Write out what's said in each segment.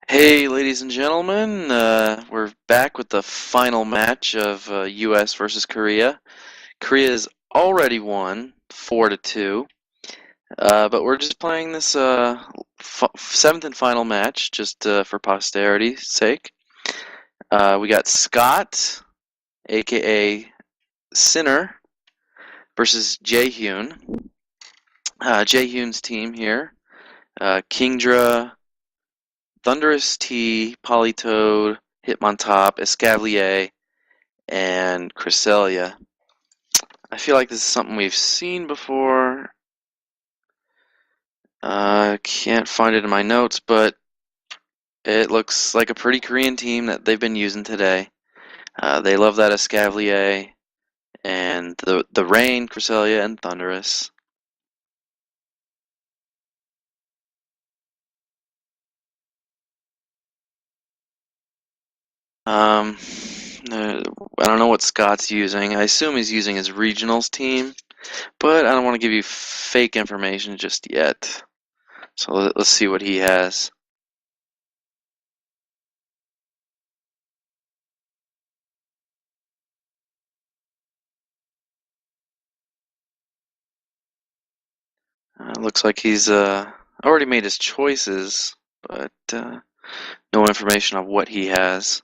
Hey, ladies and gentlemen, we're back with the final match of U.S. versus Korea. Korea has already won 4-2, but we're just playing this seventh and final match just for posterity's sake. We got Scott, aka Sinner, versus Jae Hyun. Jae Hyun's team here: Kingdra, Thunderous T, Polytoad, Hitmontop, Escavalier, and Cresselia. I feel like this is something we've seen before. I can't find it in my notes, but it looks like a pretty Korean team that they've been using today. They love that Escavalier and the Rain, Cresselia, and Thunderous. Um, I don't know what Scott's using. I assume he's using his regionals team, but I don't want to give you fake information just yet. So let's see what he has. Looks like he's already made his choices, but no information on what he has.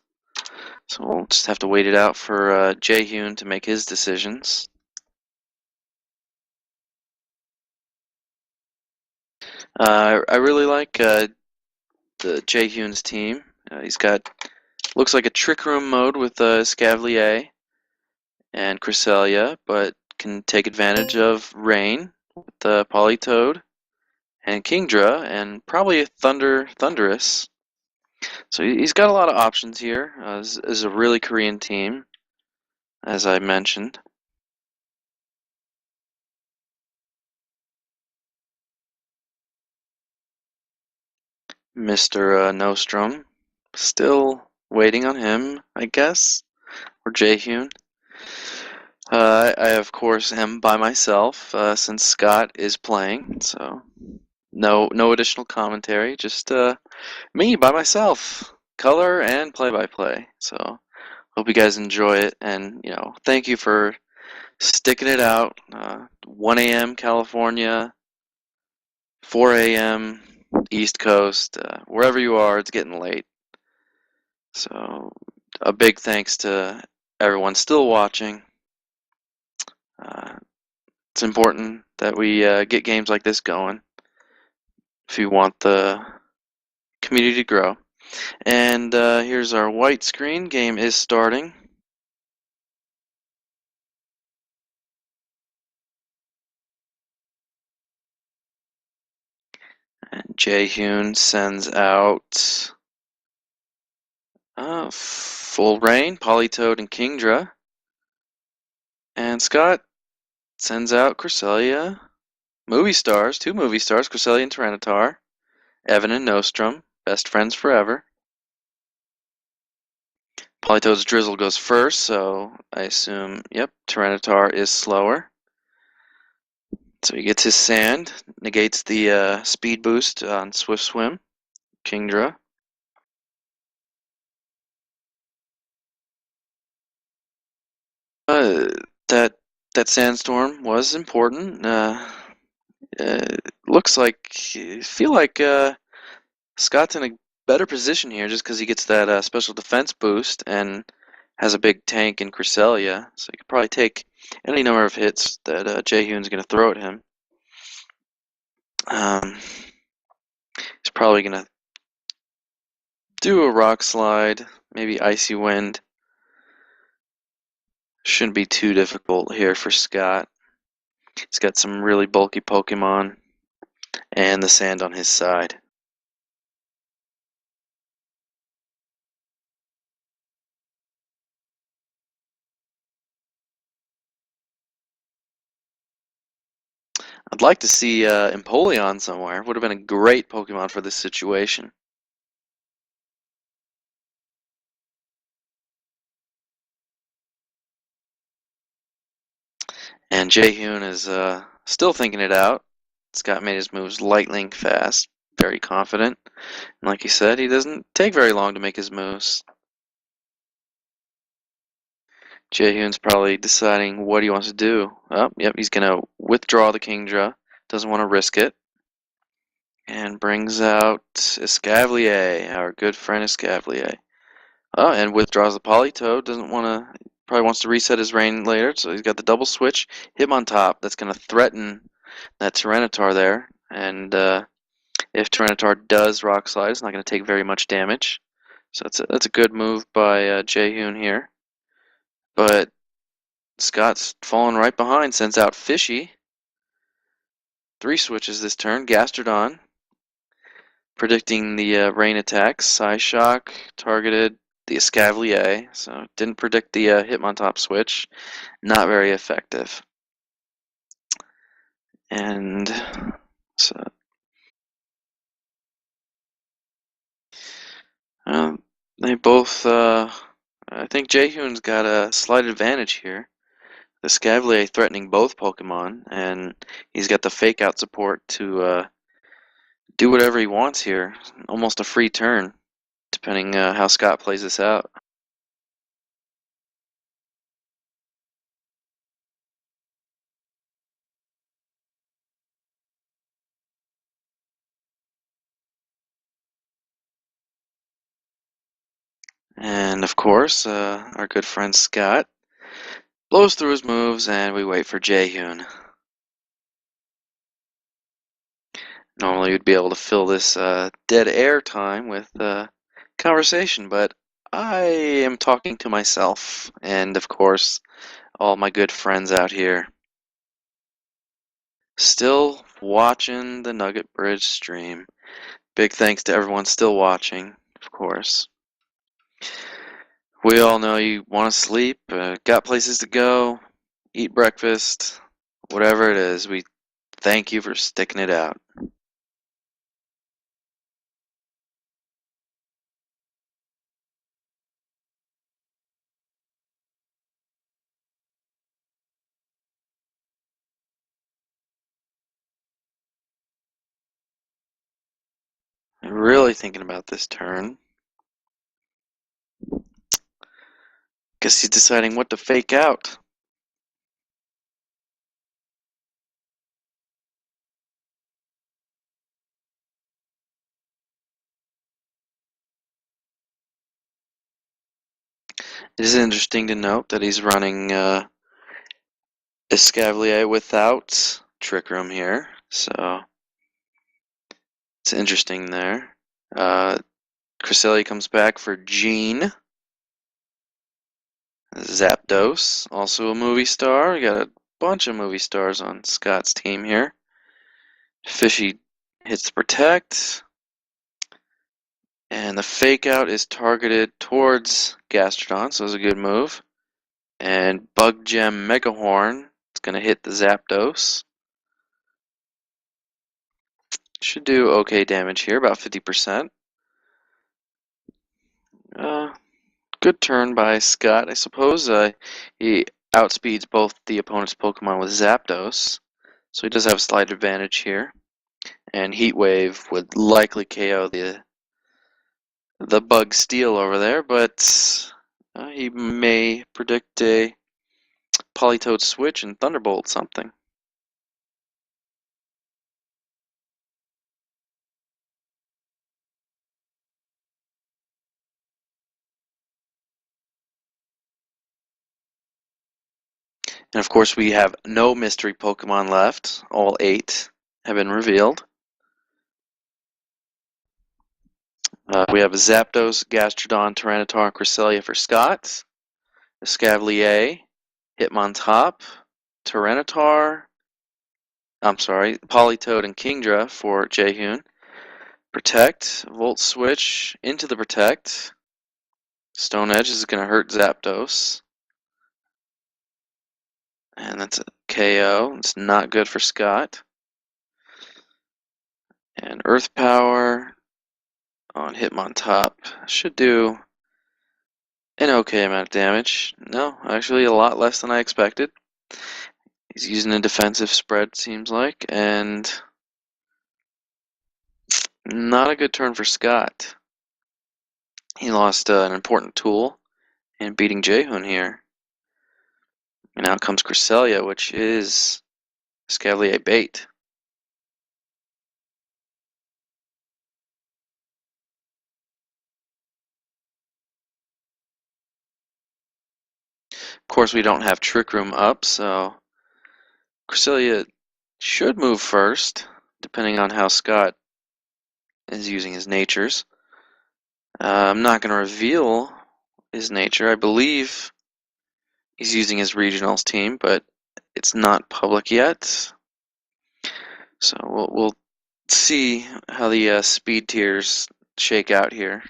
So we'll just have to wait it out for Jae Hyun to make his decisions. I really like the Jae Hyun's team. He's got looks like a trick room mode with Scavalier and Cresselia, but can take advantage of Rain with Polytoad and Kingdra and probably a Thunderous. So he's got a lot of options here. This is a really Korean team, as I mentioned. Mr. Nostrom, still waiting on him, I guess, or Jaehyun. I of course am by myself since Scott is playing, so no additional commentary, just me by myself, color and play-by-play. So hope you guys enjoy it, and thank you for sticking it out. 1 a.m. California, 4 a.m. East Coast, wherever you are, it's getting late. So a big thanks to everyone still watching. Uh, it's important that we get games like this going if you want the community to grow. And here's our white screen. Game is starting. And Jaehyun sends out Full Rain, Polytoad, and Kingdra. And Scott sends out Cresselia, movie stars, two movie stars, Cresselia and Tyranitar, Evan and Nostrum, best friends forever. Polytoad's Drizzle goes first, so I assume, yep, Tyranitar is slower. So he gets his Sand, negates the speed boost on Swift Swim, Kingdra. Uh, that that Sandstorm was important. Looks like, I feel like Scott's in a better position here just because he gets that special defense boost and has a big tank in Cresselia, so he could probably take any number of hits that Jaehyun's going to throw at him. He's probably going to do a Rock Slide, maybe Icy Wind. Shouldn't be too difficult here for Scott. He's got some really bulky Pokemon and the sand on his side. I'd like to see Empoleon somewhere. Would have been a great Pokemon for this situation. And Jaehyun is still thinking it out. Scott made his moves lightning fast. very confident. And like he said, he doesn't take very long to make his moves. Jae Hyun's probably deciding what he wants to do. Oh, yep, he's going to withdraw the king draw. Doesn't want to risk it. And brings out Escavalier, our good friend Escavalier. Oh, and withdraws the Polytoad. Doesn't want to, probably wants to reset his reign later. So he's got the double switch. Him on top. That's going to threaten that Tyranitar there. And if Tyranitar does rock slide, it's not going to take very much damage. So that's a good move by Jae Hyun here. But Scott's falling right behind, sends out Fishy. 3 switches this turn. Gastrodon, predicting the rain attacks. Psyshock targeted the Escavalier, so didn't predict the Hitmontop switch. Not very effective. And so they both, I think Jae Hyun's got a slight advantage here. The Escavalier threatening both Pokemon, and he's got the fake out support to do whatever he wants here. Almost a free turn, depending how Scott plays this out. And of course, our good friend Scott blows through his moves, and we wait for Jae Hyun. Normally, you'd be able to fill this dead air time with conversation, but I am talking to myself, and of course, all my good friends out here. Still watching the Nugget Bridge stream. Big thanks to everyone still watching, of course. We all know you want to sleep, got places to go, eat breakfast, whatever it is. We thank you for sticking it out. I'm really thinking about this turn. Guess he's deciding what to fake out. It is interesting to note that he's running Escavalier without Trick Room here, so it's interesting there. Cresselia comes back for Gene. Zapdos, also a movie star. We got a bunch of movie stars on Scott's team here. Fishy hits the Protect. And the fake out is targeted towards Gastrodon, so it's a good move. And Bug Gem Megahorn, it's going to hit the Zapdos. Should do okay damage here, about 50%. Good turn by Scott, I suppose. He outspeeds both the opponent's Pokemon with Zapdos, so he does have a slight advantage here. And Heat Wave would likely KO the Bug Steel over there, but he may predict a Polytoad switch and Thunderbolt something. And of course, we have no mystery Pokemon left. All 8 have been revealed. We have Zapdos, Gastrodon, Tyranitar, and Cresselia for Scott. Escavalier, Hitmontop, Tyranitar, Polytoad and Kingdra for Jae Hyun. Protect, Volt Switch into the Protect. Stone Edge is going to hurt Zapdos. And that's a KO. It's not good for Scott. And Earth Power on Hitmontop should do an okay amount of damage. No, actually a lot less than I expected. He's using a defensive spread, seems like, and Not a good turn for Scott. He lost an important tool in beating Jae Hyun here. And now comes Cresselia, which is Scavalier bait. Of course, we don't have Trick Room up, so Cresselia should move first, depending on how Scott is using his natures. I'm not going to reveal his nature. I believe he's using his regionals team, but it's not public yet. So we'll see how the speed tiers shake out here.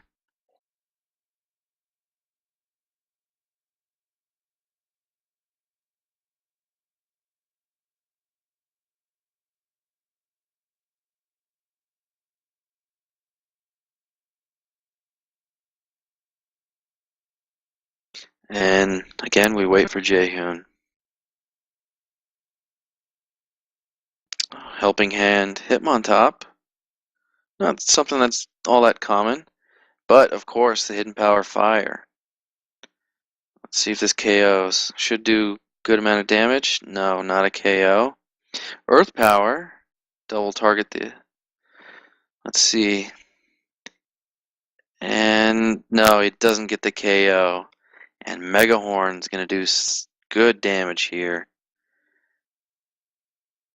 And again, we wait for Jae Hyun. Helping Hand, Hitmontop. Not something that's all that common, but of course the Hidden Power Fire. Let's see if this KOs. Should do good amount of damage. No, not a KO. Earth Power, double target the. Let's see. And no, it doesn't get the KO. And Mega Horn's gonna do good damage here.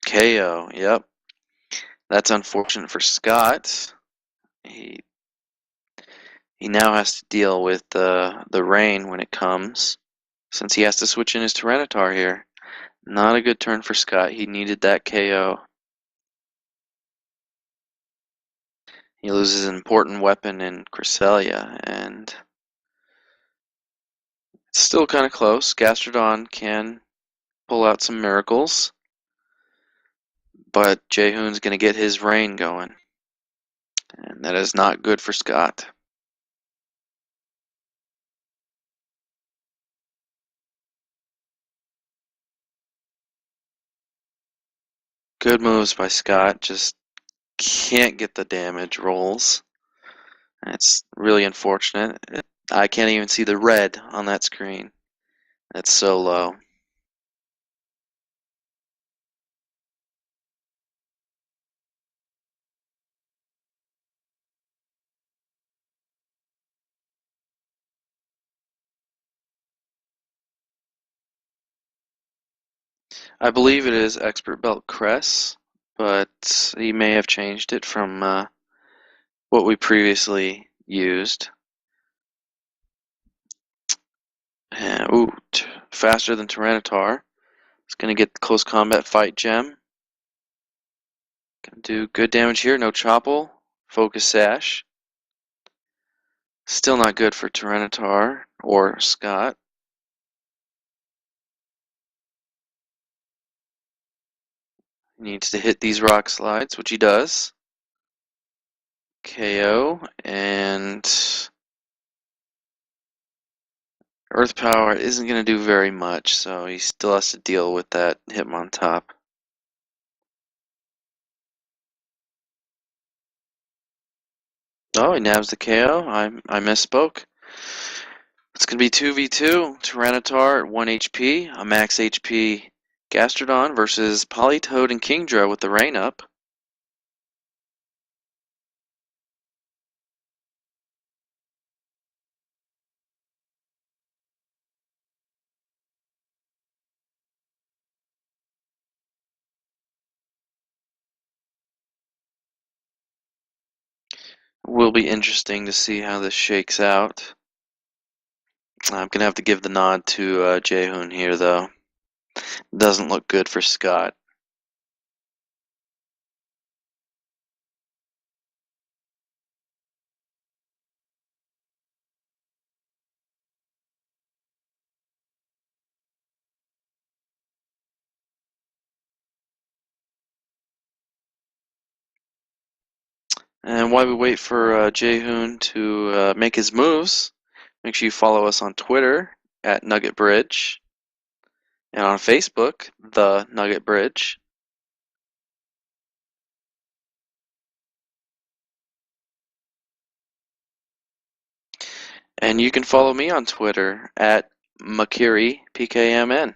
KO, yep. That's unfortunate for Scott. He now has to deal with the rain when it comes, since he has to switch in his Tyranitar here. Not a good turn for Scott. He needed that KO. He loses an important weapon in Cresselia, and it's still kind of close. Gastrodon can pull out some miracles, but Jae Hyun's going to get his rain going, and that is not good for Scott. Good moves by Scott, just can't get the damage rolls. It's really unfortunate. I can't even see the red on that screen. It's so low. I believe it is Expert Belt Cress, but he may have changed it from what we previously used. Ooh, faster than Tyranitar. It's going to get the close combat fight gem. Going to do good damage here. No Chopple. Focus Sash. Still not good for Tyranitar or Scott. He needs to hit these rock slides, which he does. KO, and Earth Power isn't going to do very much, so he still has to deal with that Hitmontop. Oh, he nabs the KO. I misspoke. It's going to be 2v2. Tyranitar at 1 HP, a max HP Gastrodon versus Politoed and Kingdra with the rain up. Will be interesting to see how this shakes out. I'm going to have to give the nod to Jae Hyun here, though. Doesn't look good for Scott. And while we wait for Jae Hyun to make his moves, make sure you follow us on Twitter at Nugget Bridge and on Facebook, The Nugget Bridge. And you can follow me on Twitter at makiri, PKMN.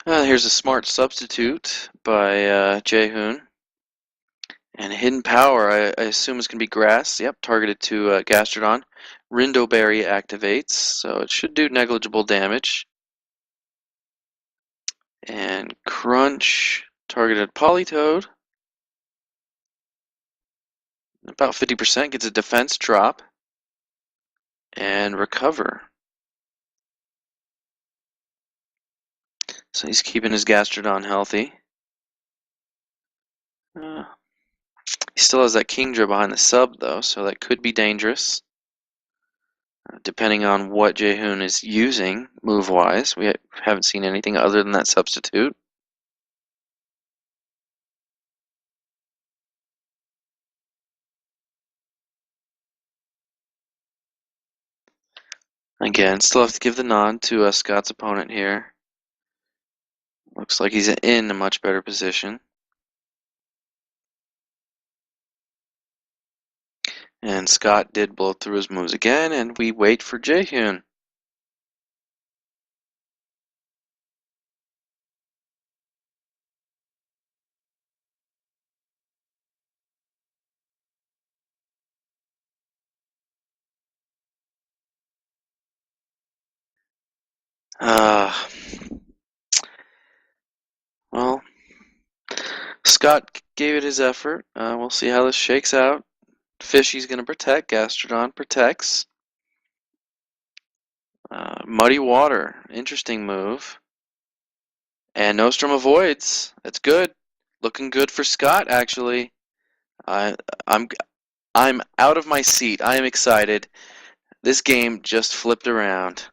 Here's a smart substitute by Jae Hyun. And hidden power, I assume is going to be grass. Yep, targeted to Gastrodon. Rindoberry activates, so it should do negligible damage. And crunch, targeted Politoed. About 50% gets a defense drop. And recover. So he's keeping his Gastrodon healthy. He still has that Kingdra behind the sub, though, so that could be dangerous. Depending on what Jae Hyun is using move-wise. We haven't seen anything other than that substitute. Again, still have to give the nod to Scott's opponent here. Looks like he's in a much better position. And Scott did blow through his moves again, and we wait for Jae Hyun. Well, Scott gave it his effort. We'll see how this shakes out. Fishy's going to protect. Gastrodon protects. Muddy Water, interesting move. And Nostrum avoids. That's good. Looking good for Scott, actually. I'm I'm out of my seat. I am excited. This game just flipped around.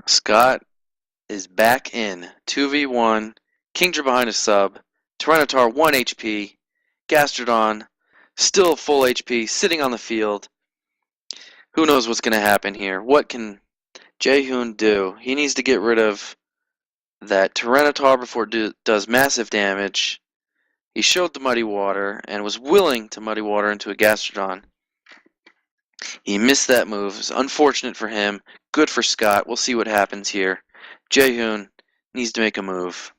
Scott is back in 2v1. Kingdra behind a sub. Tyranitar 1 HP. Gastrodon still full HP, sitting on the field. Who knows what's going to happen here? What can Jae Hyun do? He needs to get rid of that Tyranitar before it does massive damage. He showed the Muddy Water and was willing to Muddy Water into a Gastrodon. He missed that move. It's unfortunate for him. Good for Scott. We'll see what happens here. Jae Hyun needs to make a move.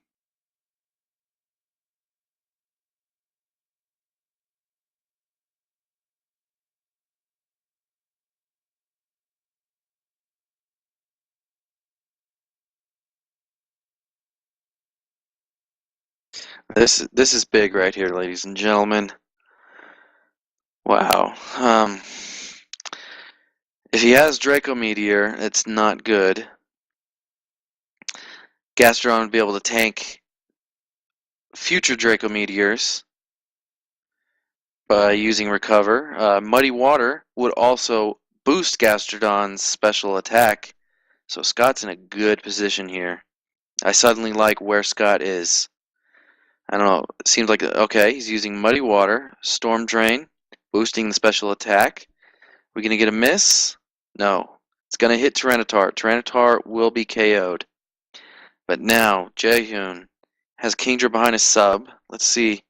This is big right here, ladies and gentlemen. Wow. If he has Draco Meteor, it's not good. Gastrodon would be able to tank future Draco Meteors by using Recover. Muddy Water would also boost Gastrodon's special attack, so Scott's in a good position here. I suddenly like where Scott is. I don't know, it seems like, okay, he's using Muddy Water, Storm Drain, boosting the special attack. We gonna get a miss? No. It's gonna hit Tyranitar. Tyranitar will be KO'd. But now, Jae Hyun has Kingdra behind his sub. Let's see.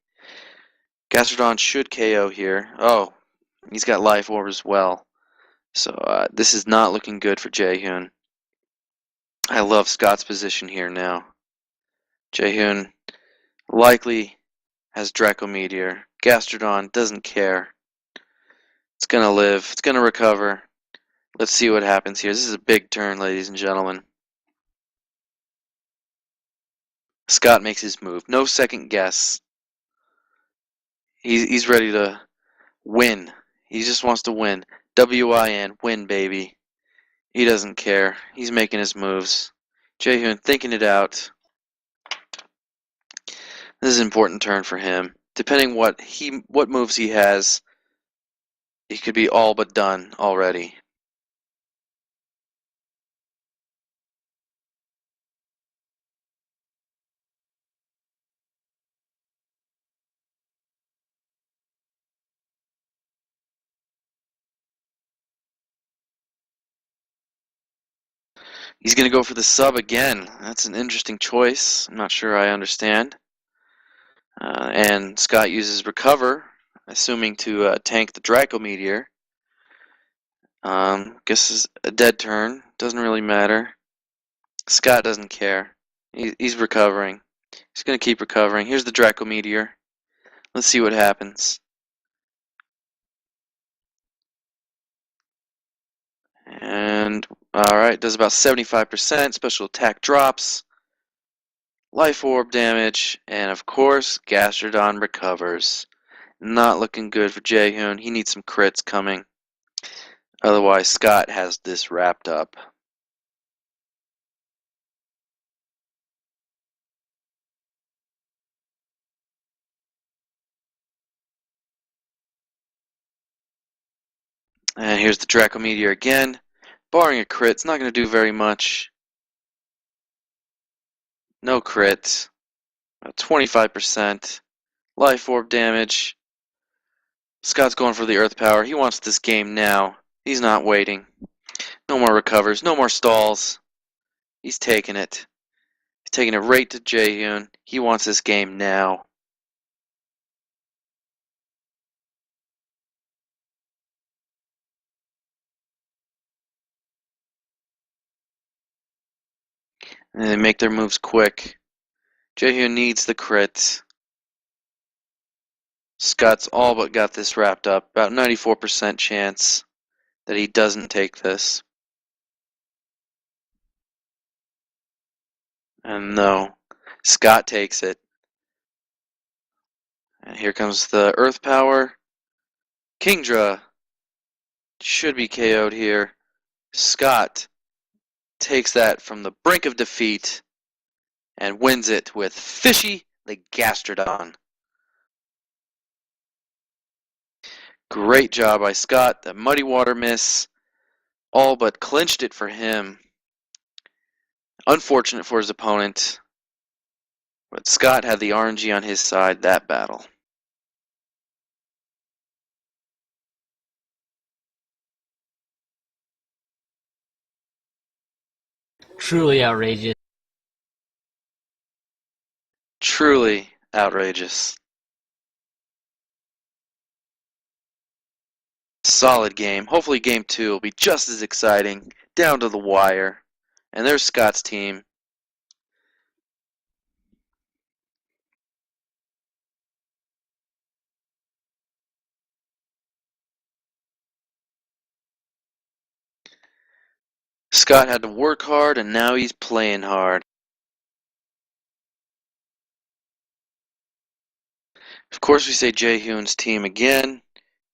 Gastrodon should KO here. Oh, he's got Life Orb as well. So this is not looking good for Jae Hyun. I love Scott's position here now. Jae Hyun likely has Draco Meteor. Gastrodon doesn't care. It's gonna live. It's gonna recover. Let's see what happens here. This is a big turn, ladies and gentlemen. Scott makes his move. No second guess. He's ready to win. He just wants to win. W-I-N. Win, baby. He doesn't care. He's making his moves. Jae Hyun thinking it out. This is an important turn for him. Depending what moves he has, he could be all but done already. He's going to go for the sub again. That's an interesting choice. I'm not sure I understand. And Scott uses recover, assuming to tank the Draco Meteor. Guess is a dead turn. Doesn't really matter. Scott doesn't care. He's recovering. He's going to keep recovering. Here's the Draco Meteor. Let's see what happens. And, alright, does about 75%. Special attack drops. Life orb damage. And, of course, Gastrodon recovers. Not looking good for Jae Hyun. He needs some crits coming. Otherwise, Scott has this wrapped up. And here's the Draco Meteor again. Barring a crit, it's not going to do very much. No crit. 25%. Life orb damage. Scott's going for the earth power. He wants this game now. He's not waiting. No more recovers. No more stalls. He's taking it. He's taking it right to Jae Hyun. He wants this game now. And they make their moves quick. Jae Hyun needs the crit. Scott's all but got this wrapped up. About 94% chance that he doesn't take this. And no, Scott takes it. And here comes the earth power. Kingdra should be KO'd here. Scott takes that from the brink of defeat and wins it with Fishy the Gastrodon. Great job by Scott. The Muddy Water miss all but clinched it for him. Unfortunate for his opponent, but Scott had the RNG on his side that battle. Truly outrageous. Truly outrageous. Solid game. Hopefully game 2 will be just as exciting, down to the wire. And there's Scott's team. Scott had to work hard, and now he's playing hard. Of course, we say Jae Hyun's team again.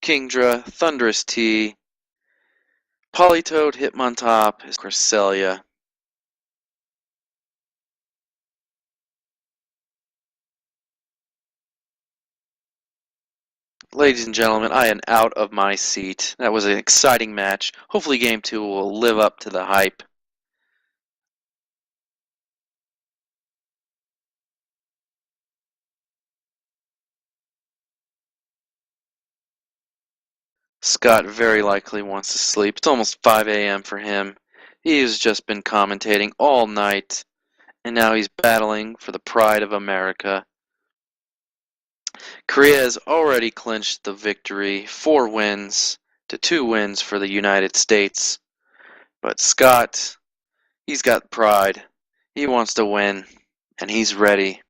Kingdra, Thunderous T, Polytoad, Hitmontop, Cresselia. Ladies and gentlemen, I am out of my seat. That was an exciting match. Hopefully game 2 will live up to the hype. Scott very likely wants to sleep. It's almost 5 a.m. for him. He has just been commentating all night, and now he's battling for the pride of America. Korea has already clinched the victory, 4 wins to 2 wins for the United States. But Scott, he's got pride. He wants to win, and he's ready.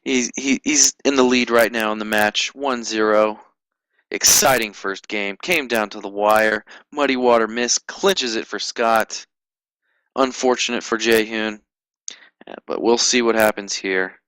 He's in the lead right now in the match, 1-0. Exciting first game. Came down to the wire. Muddy Water miss clinches it for Scott. Unfortunate for Jae Hyun, but we'll see what happens here.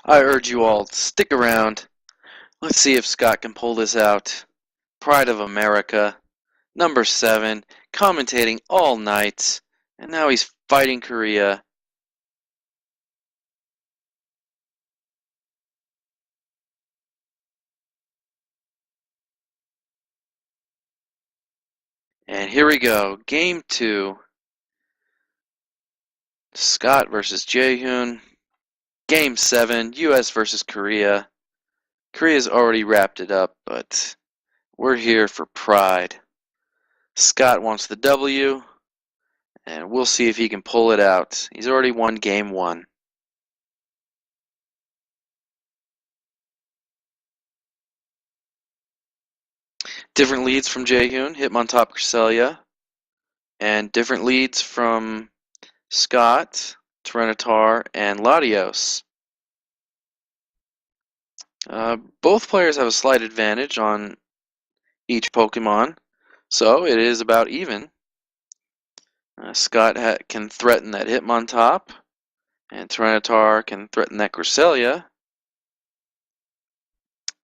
I urge you all to stick around. Let's see if Scott can pull this out. Pride of America, number 7, commentating all night, and now he's fighting Korea. And here we go. Game 2. Scott versus Jae Hyun. Game 7. US versus Korea. Korea's already wrapped it up, but we're here for pride. Scott wants the W, and we'll see if he can pull it out. He's already won game 1. Different leads from Jae Hyun, Hitmontop Cresselia, and different leads from Scott, Tyranitar, and Latios. Both players have a slight advantage on each Pokemon, so it is about even. Scott can threaten that Hitmontop, and Tyranitar can threaten that Cresselia.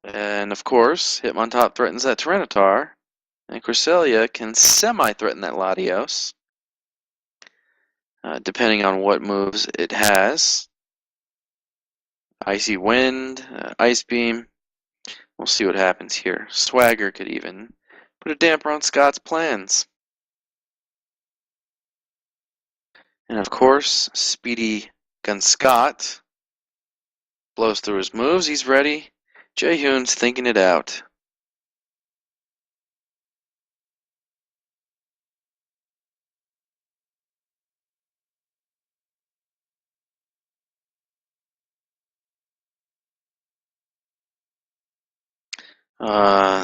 And of course, Hitmontop threatens that Tyranitar, and Cresselia can semi-threaten that Latios, depending on what moves it has. Icy Wind, Ice Beam. We'll see what happens here. Swagger could even put a damper on Scott's plans. And of course, Speedy Gun Scott blows through his moves. He's ready. Jae Hyun's thinking it out.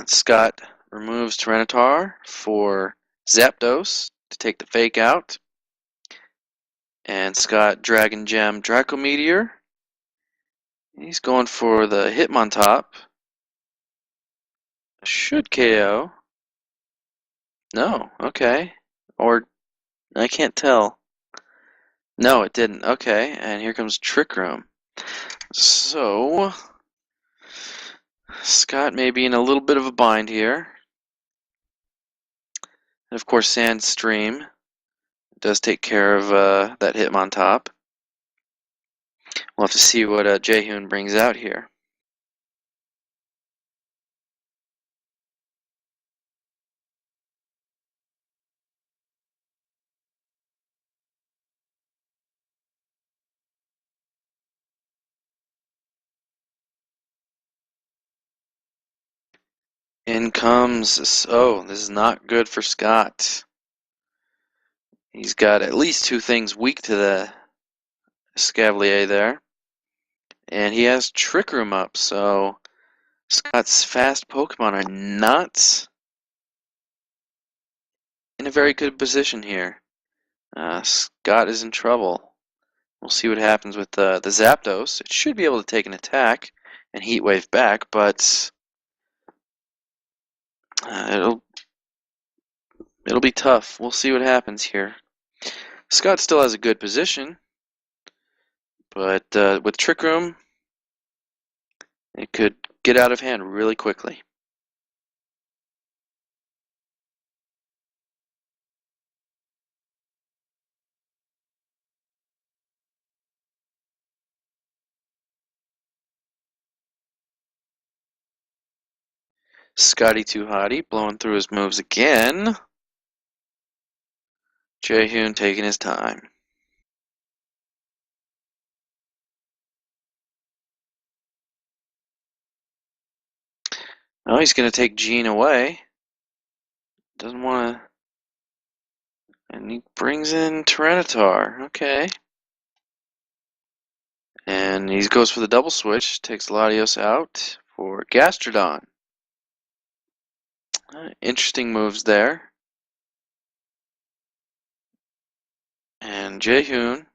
Scott removes Tyranitar for Zapdos to take the fake out. And Scott Dragon Gem Draco Meteor. He's going for the Hitmontop. Should KO. No, okay. Or, I can't tell. No, it didn't. Okay, and here comes Trick Room. So, Scott may be in a little bit of a bind here. And of course, Sandstream does take care of that Hitmontop. We'll have to see what Jae Hyun brings out here. In comes, oh, this is not good for Scott. He's got at least 2 things weak to the Escavalier there. And he has Trick Room up, so Scott's fast Pokemon are not in a very good position here. Scott is in trouble. We'll see what happens with the Zapdos. It should be able to take an attack and Heat Wave back, but it'll be tough. We'll see what happens here. Scott still has a good position, but with Trick Room, it could get out of hand really quickly. Scotty Too Hottie blowing through his moves again. Jae Hyun taking his time. Oh, he's going to take Gene away. Doesn't want to. And he brings in Tyranitar. Okay. And he goes for the double switch. Takes Latios out for Gastrodon. Interesting moves there. And Jae Hyun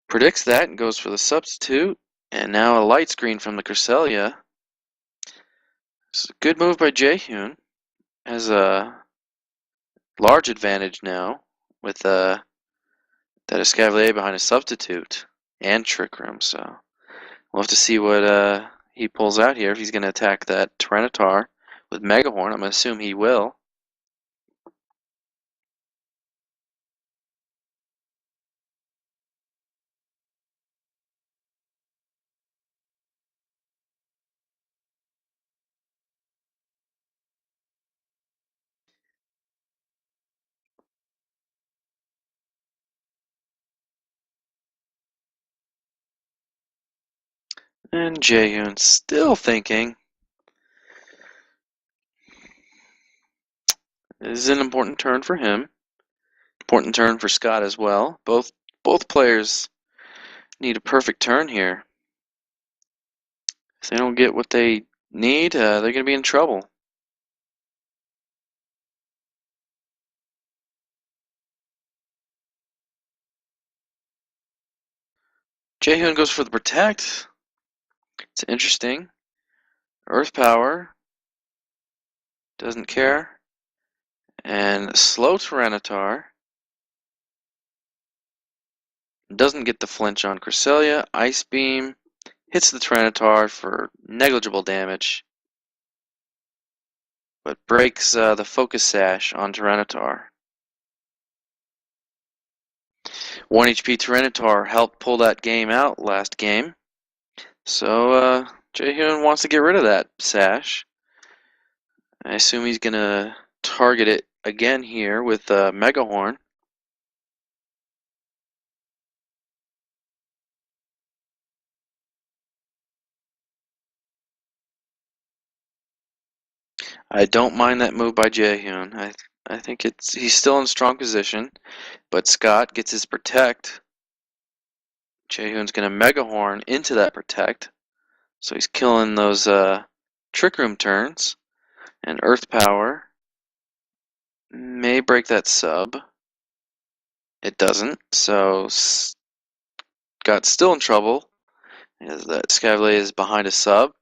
predicts that and goes for the substitute. And now a light screen from the Cresselia. It's a good move by Jae Hyun. Has a large advantage now with that Escavalier behind a substitute and Trick Room. So we'll have to see what he pulls out here. If he's going to attack that Tyranitar with Mega Horn, I'm going to assume he will. And Jae Hyun still thinking. This is an important turn for him. Important turn for Scott as well. Both players need a perfect turn here. If they don't get what they need, they're going to be in trouble. Jae Hyun goes for the protect. It's interesting. Earth power. Doesn't care. And slow Tyranitar. Doesn't get the flinch on Cresselia. Ice Beam. Hits the Tyranitar for negligible damage. But breaks the Focus Sash on Tyranitar. 1 HP Tyranitar helped pull that game out last game. So Jae Hyun wants to get rid of that Sash. I assume he's going to target it again here with Mega Horn. I don't mind that move by Jae Hyun. I think he's still in strong position, but Scott gets his protect. Jae Hyun's going to Mega Horn into that protect, so he's killing those Trick Room turns. And Earth Power may break that sub. It doesn't, so Scott's still in trouble. As that Scavalier is behind a sub.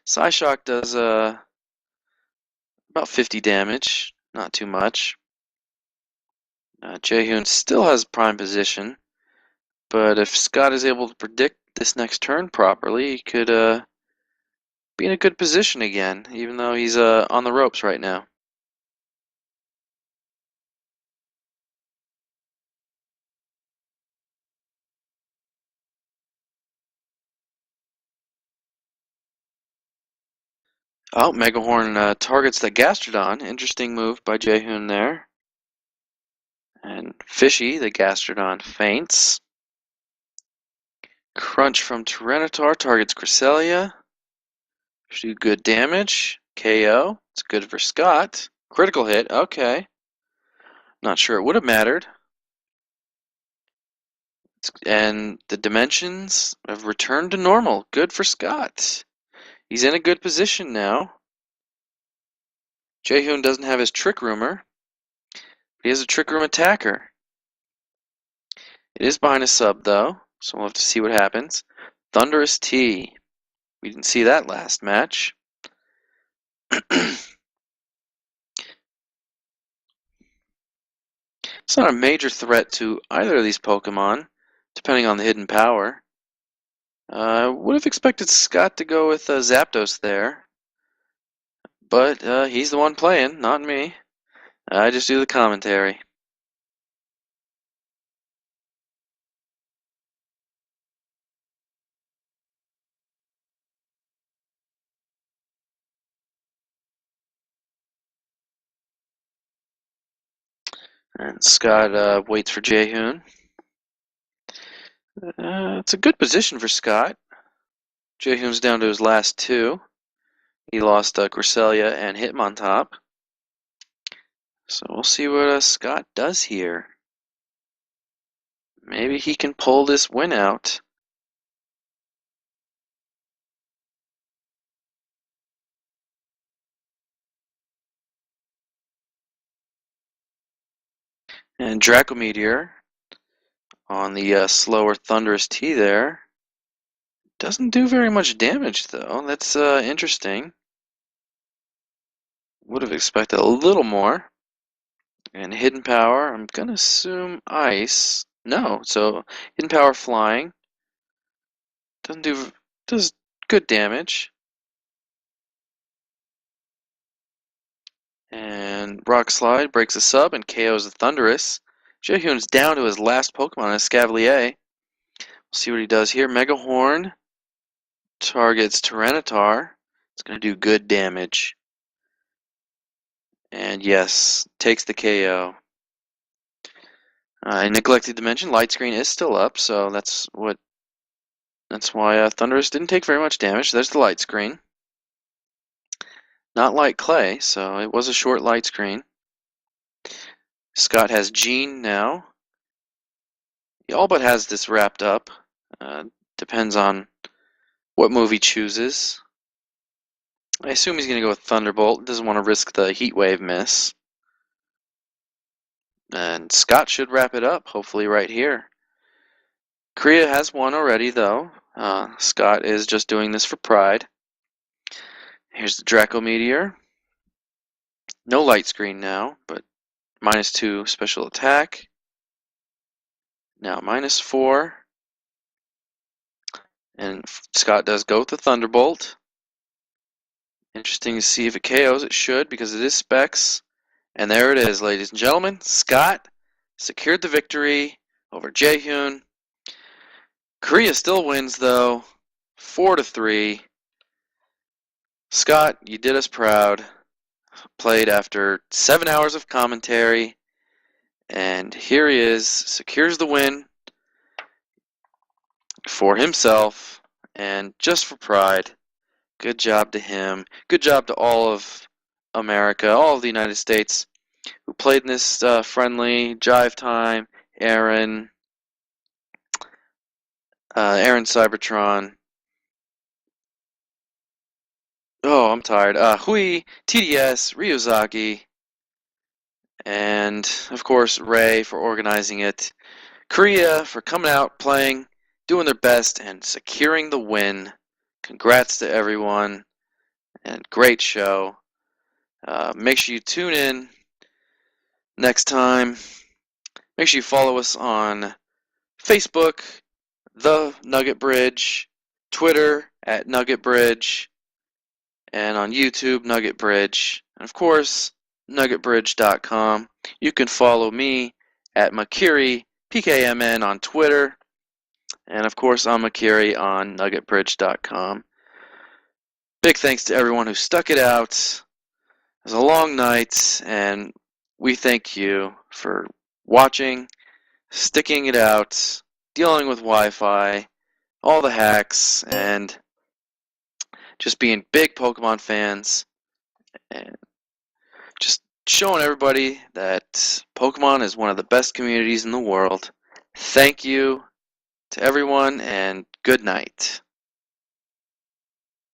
Psyshock does about 50 damage, not too much. Jae Hyun still has prime position, but if Scott is able to predict this next turn properly, he could be in a good position again, even though he's on the ropes right now. Oh, Megahorn targets the Gastrodon. Interesting move by Jae Hyun there. And Fishy, the Gastrodon, faints. Crunch from Tyranitar targets Cresselia. Should do good damage. KO. It's good for Scott. Critical hit. Okay. Not sure it would have mattered. And the dimensions have returned to normal. Good for Scott. He's in a good position now. Jae Hyun doesn't have his Trick Roomer. He has a Trick Room attacker. It is behind a sub, though, so we'll have to see what happens. Thunderous T. We didn't see that last match. It's not a major threat to either of these Pokemon, depending on the hidden power. Would have expected Scott to go with Zapdos there, but he's the one playing, not me. I just do the commentary. And Scott waits for Jae Hyun. It's a good position for Scott. Jae Hyun's down to his last two. He lost Cresselia and Hitmontop. So we'll see what Scott does here. Maybe he can pull this win out. And Draco Meteor on the slower Thunderous T there. Doesn't do very much damage though. That's interesting. Would have expected a little more. And Hidden Power, I'm gonna assume Ice. No, so Hidden Power Flying. Does good damage. And Rock Slide breaks a sub and KOs the Thunderous. Jae Hyun's down to his last Pokemon, Escavalier. We'll see what he does here. Mega Horn targets Tyranitar. It's going to do good damage. And yes, takes the KO. I neglected to mention Light Screen is still up, so that's what That's why Thunderous didn't take very much damage. There's the light screen. Not like Clay, so it was a short light screen. Scott has Jean now. He all but has this wrapped up. Depends on what move he chooses. I assume he's going to go with Thunderbolt. Doesn't want to risk the Heat Wave miss. And Scott should wrap it up, hopefully right here. Korea has won already, though. Scott is just doing this for pride. Here's the Draco Meteor. No light screen now, but -2 special attack. Now -4. And Scott does go with the Thunderbolt. Interesting to see if it KOs. It should, because it is Specs. And there it is, ladies and gentlemen. Scott secured the victory over Jae Hyun. Korea still wins, though, 4-3. Scott, you did us proud. Played after 7 hours of commentary. And here he is, secures the win for himself and just for pride. Good job to him. Good job to all of America, all of the United States who played in this friendly. Jive Time, Aaron Cybertron. Oh, I'm tired. Hui, TDS, Ryuzaki, and of course Ray for organizing it. Korea for coming out, playing, doing their best, and securing the win. Congrats to everyone, and great show. Make sure you tune in next time. Make sure you follow us on Facebook, The Nugget Bridge, Twitter @NuggetBridge, and on YouTube, Nugget Bridge. And of course, NuggetBridge.com. You can follow me at makiri, PKMN on Twitter. And of course, I'm makiri on NuggetBridge.com. Big thanks to everyone who stuck it out. It was a long night, and we thank you for watching, sticking it out, dealing with Wi-Fi, all the hacks, and just being big Pokemon fans, and just showing everybody that Pokemon is one of the best communities in the world. Thank you to everyone, and good night.